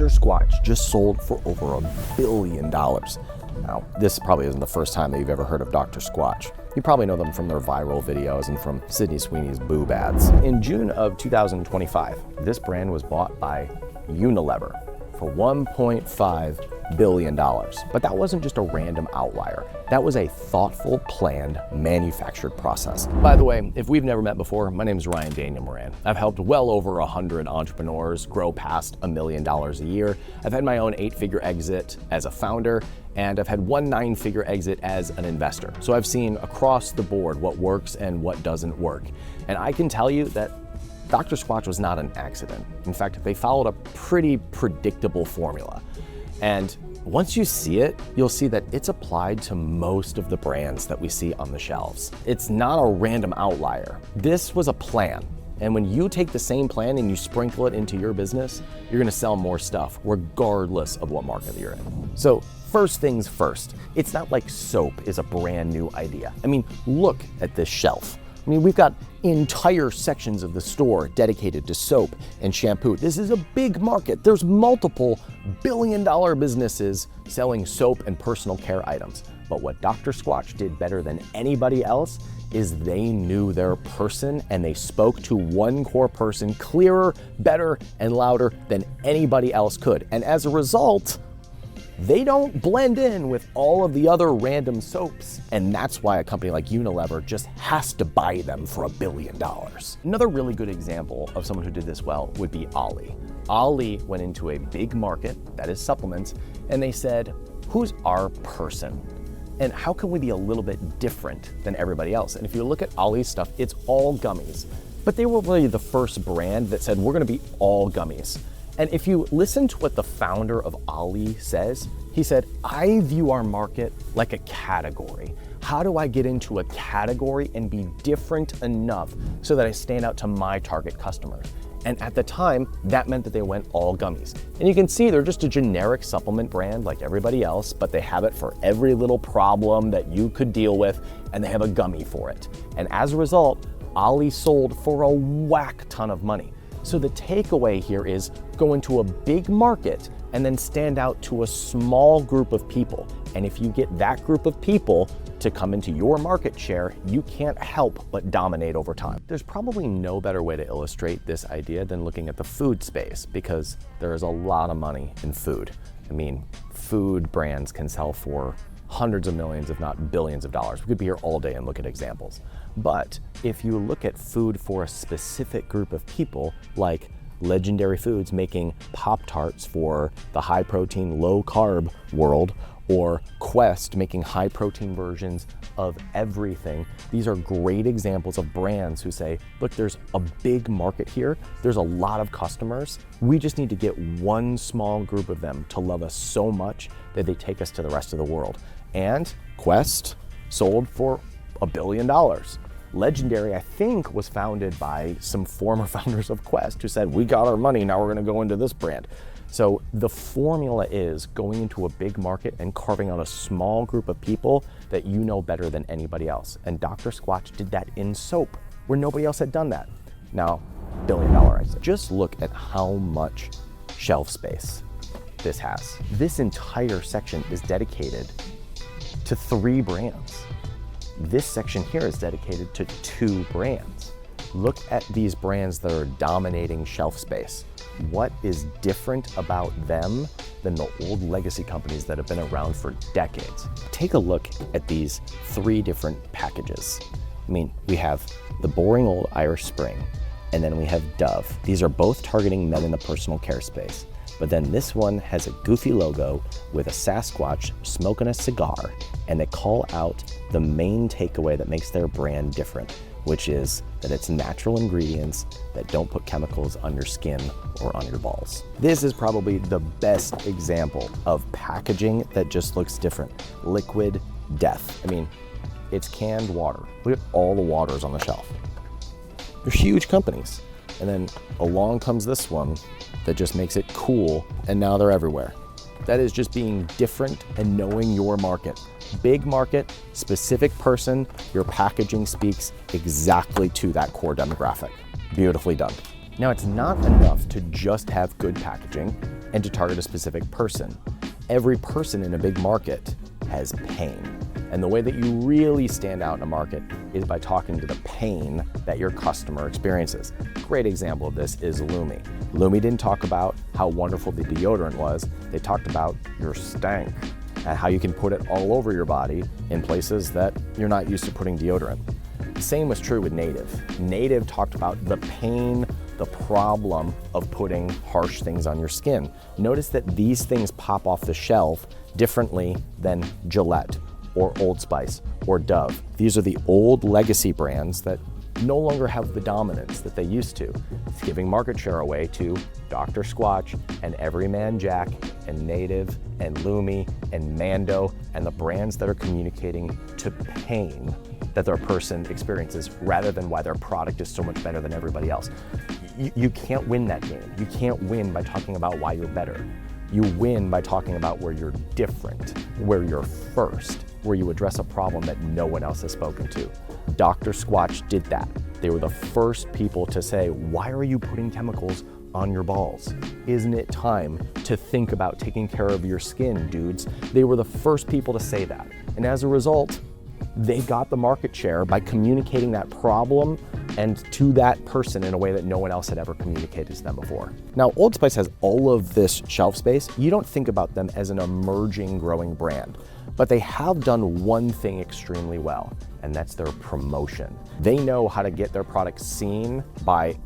Dr. Squatch just sold for over $1 billion. Now, this probably isn't the first time that you've ever heard of Dr. Squatch. You probably know them from their viral videos and from Sydney Sweeney's boob ads. In June of 2025, this brand was bought by Unilever for $1.5 billion. But that wasn't just a random outlier. That was a thoughtful, planned, manufactured process. By the way, if we've never met before, my name is Daniel Moran. I've helped well over 100 entrepreneurs grow past $1 million a year. I've had my own 8-figure exit as a founder, and I've had one 9-figure exit as an investor. So I've seen across the board what works and what doesn't work. And I can tell you that Dr. Squatch was not an accident. In fact, they followed a pretty predictable formula. And once you see it, you'll see that it's applied to most of the brands that we see on the shelves. It's not a random outlier. This was a plan. And when you take the same plan and you sprinkle it into your business, you're gonna sell more stuff regardless of what market you're in. So first things first, it's not like soap is a brand new idea. I mean, look at this shelf. I mean, we've got entire sections of the store dedicated to soap and shampoo. This is a big market. There's multiple billion-dollar businesses selling soap and personal care items. But what Dr. Squatch did better than anybody else is they knew their person and they spoke to one core person clearer, better, and louder than anybody else could. And as a result, they don't blend in with all of the other random soaps. And that's why a company like Unilever just has to buy them for $1 billion. Another really good example of someone who did this well would be Ollie. Ollie went into a big market, that is supplements, and they said, who's our person? And how can we be a little bit different than everybody else? And if you look at Ollie's stuff, it's all gummies. But they were really the first brand that said, we're gonna be all gummies. And if you listen to what the founder of Ollie says, he said, I view our market like a category. How do I get into a category and be different enough so that I stand out to my target customers? And at the time, that meant that they went all gummies. And you can see they're just a generic supplement brand like everybody else, but they have it for every little problem that you could deal with, and they have a gummy for it. And as a result, Ollie sold for a whack ton of money. So the takeaway here is go into a big market and then stand out to a small group of people. And if you get that group of people to come into your market share, you can't help but dominate over time. There's probably no better way to illustrate this idea than looking at the food space, because there is a lot of money in food. I mean, food brands can sell for hundreds of millions, if not billions of dollars. We could be here all day and look at examples. But if you look at food for a specific group of people, like Legendary Foods making Pop-Tarts for the high protein, low carb world, or Quest making high protein versions of everything. These are great examples of brands who say, look, there's a big market here. There's a lot of customers. We just need to get one small group of them to love us so much that they take us to the rest of the world. And Quest sold for $1 billion. Legendary, I think, was founded by some former founders of Quest who said, we got our money, now we're gonna go into this brand. So the formula is going into a big market and carving out a small group of people that you know better than anybody else. And Dr. Squatch did that in soap, where nobody else had done that. Now, $1 billion exit. Just look at how much shelf space this has. This entire section is dedicated to 3 brands. This section here is dedicated to 2 brands. Look at these brands that are dominating shelf space. What is different about them than the old legacy companies that have been around for decades? Take a look at these 3 different packages. I mean, we have the boring old Irish Spring, and then we have Dove. These are both targeting men in the personal care space. But then this one has a goofy logo with a Sasquatch smoking a cigar, and they call out the main takeaway that makes their brand different, which is that it's natural ingredients that don't put chemicals on your skin or on your balls. This is probably the best example of packaging that just looks different. Liquid death. I mean, it's canned water. Look at all the waters on the shelf. They're huge companies. And then along comes this one that just makes it cool, and now they're everywhere. That is just being different and knowing your market. Big market, specific person, your packaging speaks exactly to that core demographic. Beautifully done. Now, it's not enough to just have good packaging. and to target a specific person. Every person in a big market has pain. And the way that you really stand out in a market is by talking to the pain that your customer experiences. Great example of this is Lumi. Lumi didn't talk about how wonderful the deodorant was. They talked about your stank and how you can put it all over your body in places that you're not used to putting deodorant. The same was true with Native. Native talked about the pain, the problem of putting harsh things on your skin. Notice that these things pop off the shelf differently than Gillette or Old Spice or Dove. These are the old legacy brands that no longer have the dominance that they used to. It's giving market share away to Dr. Squatch and Everyman Jack and Native and Lumi and Mando and the brands that are communicating to pain that their person experiences rather than why their product is so much better than everybody else. You can't win that game. You can't win by talking about why you're better. You win by talking about where you're different, where you're first, where you address a problem that no one else has spoken to. Dr. Squatch did that. They were the first people to say, why are you putting chemicals on your balls? Isn't it time to think about taking care of your skin, dudes? They were the first people to say that. And as a result, they got the market share by communicating that problem and to that person in a way that no one else had ever communicated to them before. Now, Old Spice has all of this shelf space. You don't think about them as an emerging, growing brand, but they have done one thing extremely well, and that's their promotion. They know how to get their product seen by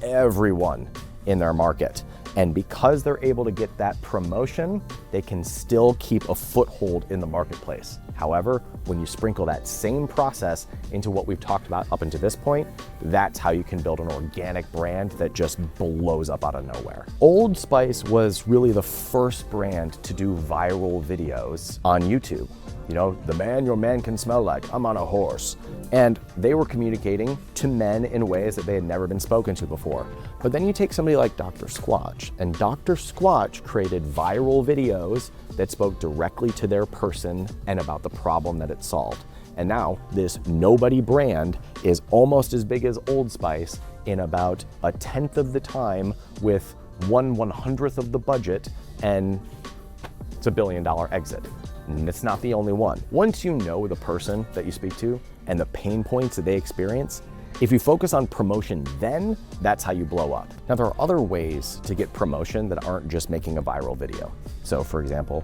everyone in their market. And because they're able to get that promotion, they can still keep a foothold in the marketplace. However, when you sprinkle that same process into what we've talked about up until this point, that's how you can build an organic brand that just blows up out of nowhere. Old Spice was really the first brand to do viral videos on YouTube. You know, the man your man can smell like, I'm on a horse. And they were communicating to men in ways that they had never been spoken to before. But then you take somebody like Dr. Squatch, and Dr. Squatch created viral videos that spoke directly to their person and about the problem that it solved. And now this nobody brand is almost as big as Old Spice in about 1/10 of the time with 1/100th of the budget, and it's $1 billion exit. And it's not the only one. Once you know the person that you speak to and the pain points that they experience, if you focus on promotion then, that's how you blow up. Now, there are other ways to get promotion that aren't just making a viral video. So for example,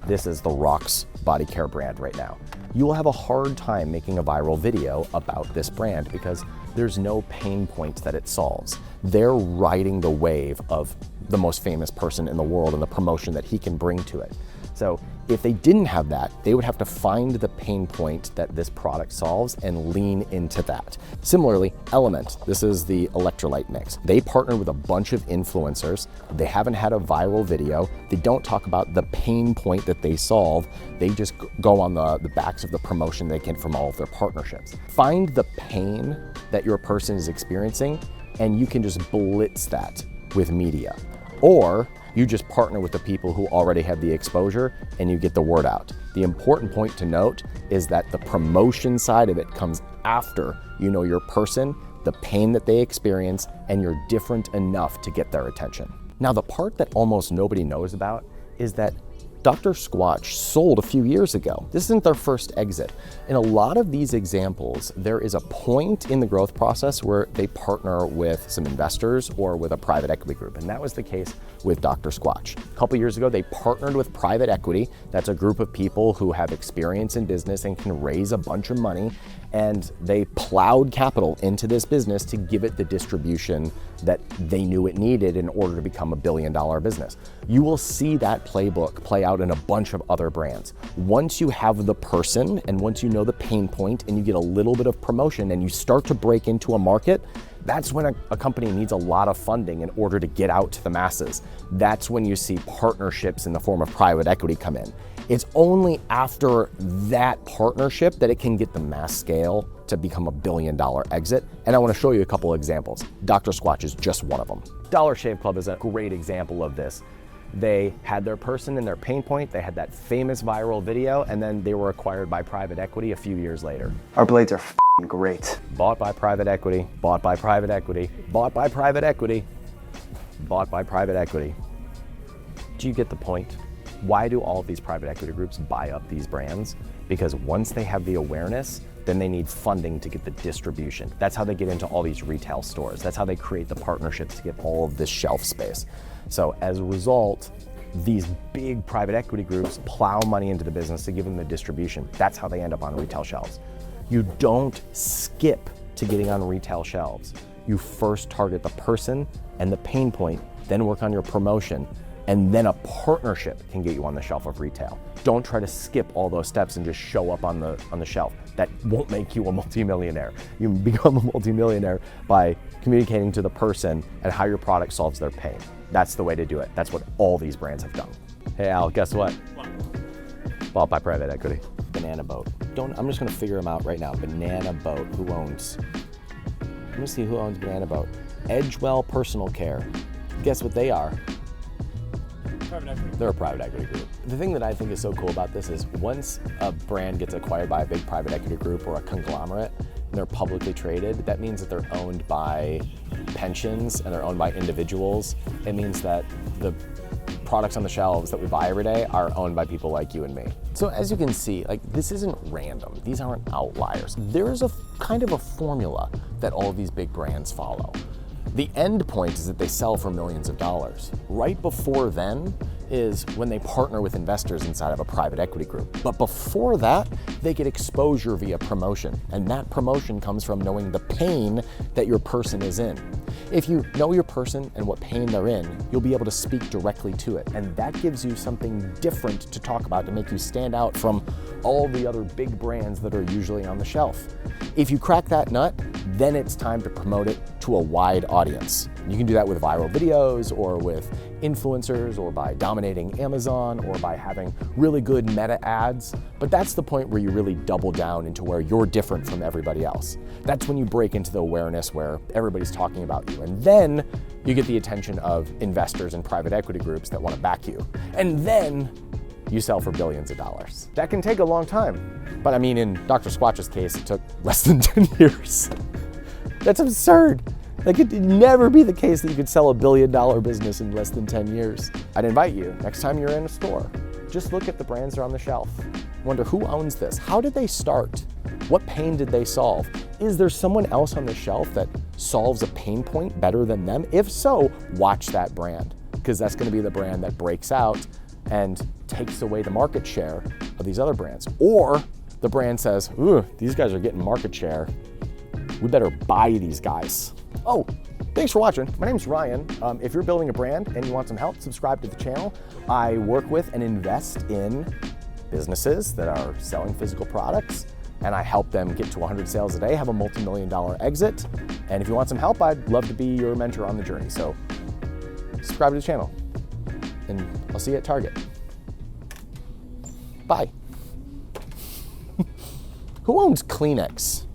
this is the Rox body care brand right now. You will have a hard time making a viral video about this brand because there's no pain point that it solves. They're riding the wave of the most famous person in the world and the promotion that he can bring to it. So if they didn't have that, they would have to find the pain point that this product solves and lean into that. Similarly, Element, this is the electrolyte mix. They partnered with a bunch of influencers. They haven't had a viral video. They don't talk about the pain point that they solve. They just go on the backs of the promotion they get from all of their partnerships. Find the pain that your person is experiencing, and you can just blitz that with media. Or you just partner with the people who already have the exposure and you get the word out. The important point to note is that the promotion side of it comes after you know your person, the pain that they experience, and you're different enough to get their attention. Now, the part that almost nobody knows about is that Dr. Squatch sold a few years ago. This isn't their first exit. In a lot of these examples, there is a point in the growth process where they partner with some investors or with a private equity group, and that was the case with Dr. Squatch. A couple years ago, they partnered with private equity. That's a group of people who have experience in business and can raise a bunch of money, and they plowed capital into this business to give it the distribution that they knew it needed in order to become $1 billion business. You will see that playbook play out in a bunch of other brands. Once you have the person and once you know the pain point and you get a little bit of promotion and you start to break into a market, that's when a company needs a lot of funding in order to get out to the masses. That's when you see partnerships in the form of private equity come in. It's only after that partnership that it can get the mass scale to become $1 billion exit. And I want to show you a couple examples. Dr. Squatch is just one of them. Dollar Shave Club is a great example of this. They had their person and their pain point, they had that famous viral video, and then they were acquired by private equity a few years later. Our blades are f***ing great. Bought by private equity, bought by private equity, bought by private equity, bought by private equity. Do you get the point? Why do all of these private equity groups buy up these brands? Because once they have the awareness, then they need funding to get the distribution. That's how they get into all these retail stores. That's how they create the partnerships to get all of this shelf space. So as a result, these big private equity groups plow money into the business to give them the distribution. That's how they end up on retail shelves. You don't skip to getting on retail shelves. You first target the person and the pain point, then work on your promotion, and then a partnership can get you on the shelf of retail. Don't try to skip all those steps and just show up on the shelf. That won't make you a multimillionaire. You become a multimillionaire by communicating to the person and how your product solves their pain. That's the way to do it. That's what all these brands have done. Hey Al, guess what? Bought by private equity. Banana Boat. I'm just gonna figure them out right now. Banana Boat, who owns? I'm gonna see who owns Banana Boat. Edgewell Personal Care. Guess what they are? Private equity. They're a private equity group. The thing that I think is so cool about this is once a brand gets acquired by a big private equity group or a conglomerate, and they're publicly traded, that means that they're owned by pensions and they're owned by individuals. It means that the products on the shelves that we buy every day are owned by people like you and me. So as you can see, like, this isn't random. These aren't outliers. There is a kind of a formula that all of these big brands follow. The end point is that they sell for millions of dollars. Right before then is when they partner with investors inside of a private equity group. But before that, they get exposure via promotion. And that promotion comes from knowing the pain that your person is in. If you know your person and what pain they're in, you'll be able to speak directly to it. And that gives you something different to talk about to make you stand out from all the other big brands that are usually on the shelf. If you crack that nut, then it's time to promote it to a wide audience. You can do that with viral videos or with influencers or by dominating Amazon or by having really good meta ads. But that's the point where you really double down into where you're different from everybody else. That's when you break into the awareness where everybody's talking about you. And then you get the attention of investors and private equity groups that want to back you. And then you sell for billions of dollars. That can take a long time. But I mean, in Dr. Squatch's case, it took less than 10 years. That's absurd. Like, it'd never be the case that you could sell $1 billion business in less than 10 years. I'd invite you, next time you're in a store, just look at the brands that are on the shelf. Wonder who owns this? How did they start? What pain did they solve? Is there someone else on the shelf that solves a pain point better than them? If so, watch that brand, because that's gonna be the brand that breaks out and takes away the market share of these other brands. Or the brand says, ooh, these guys are getting market share. We better buy these guys. Oh, thanks for watching. My name's Ryan. If you're building a brand and you want some help, subscribe to the channel. I work with and invest in businesses that are selling physical products, and I help them get to 100 sales a day, have a multi-million-dollar exit. And if you want some help, I'd love to be your mentor on the journey. So subscribe to the channel, and I'll see you at Target. Bye. Who owns Kleenex?